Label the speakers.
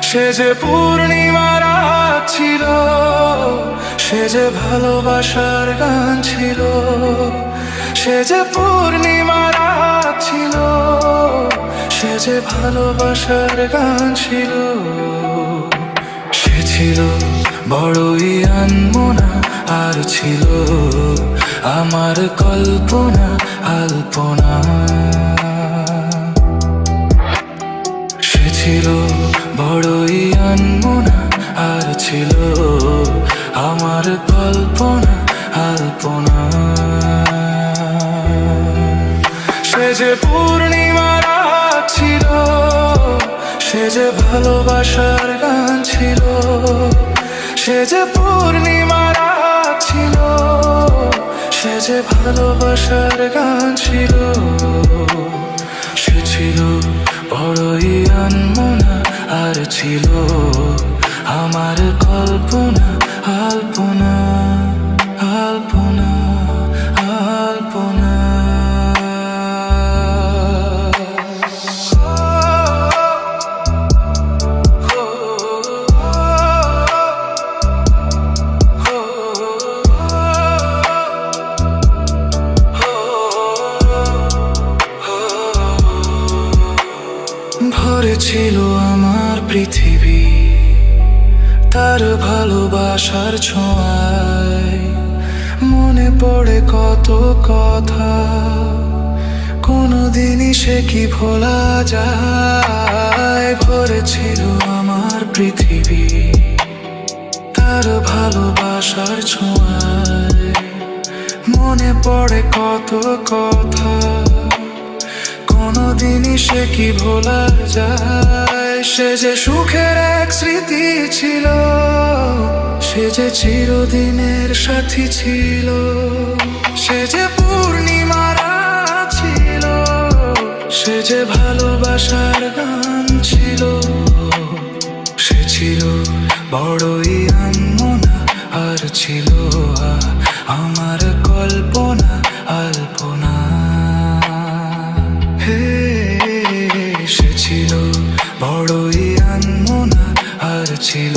Speaker 1: সে যে পূর্ণিমার রাত ছিল, সে যে ভালোবাসার গান ছিল। সে যে পূর্ণিমার রাত ছিল, সে যে ভালোবাসার গান ছিল। সে ছিল বড়ই আনমনা, আর ছিল আমার কল্পনা আলপনা। সে ছিল বড়ই আনমনা, আর ছিল আমার কল্পনা আলপনা। সে যে পূর্ণিমার রাত ছিল, সে যে ভালোবাসার গান ছিল। সে যে পূর্ণিমার রাত ছিল, সে যে ভালোবাসার গান ছিল। সে ছিল বড়ই আনমনা, আর ছিল আমার কল্পনা আলপনা আলপনা আলপনা। ভরে ছিল আমার পৃথিবী তার ভালোবাসার ছোঁয়ায়। মনে পড়ে কত কথা, কোনদিনই সে কি ভোলা যায়। ভরে ছিল আমার পৃথিবী তার ভালোবাসার ছোঁয়ায়। মনে পড়ে কত কথা, কোনদিনই সে কি ভোলা যায়। সে যে সুখের এক স্মৃতি ছিল, সে যে চিরদিনের সাথী ছিল। সে যে পূর্ণিমার রাত ছিল, সে যে ভালোবাসার গান ছিল। সে ছিল বড়ই আনমনা, আর ছিল আমার কল্পনা আলপনা। সে ছিল বড়ই আনমনা, আর ছিল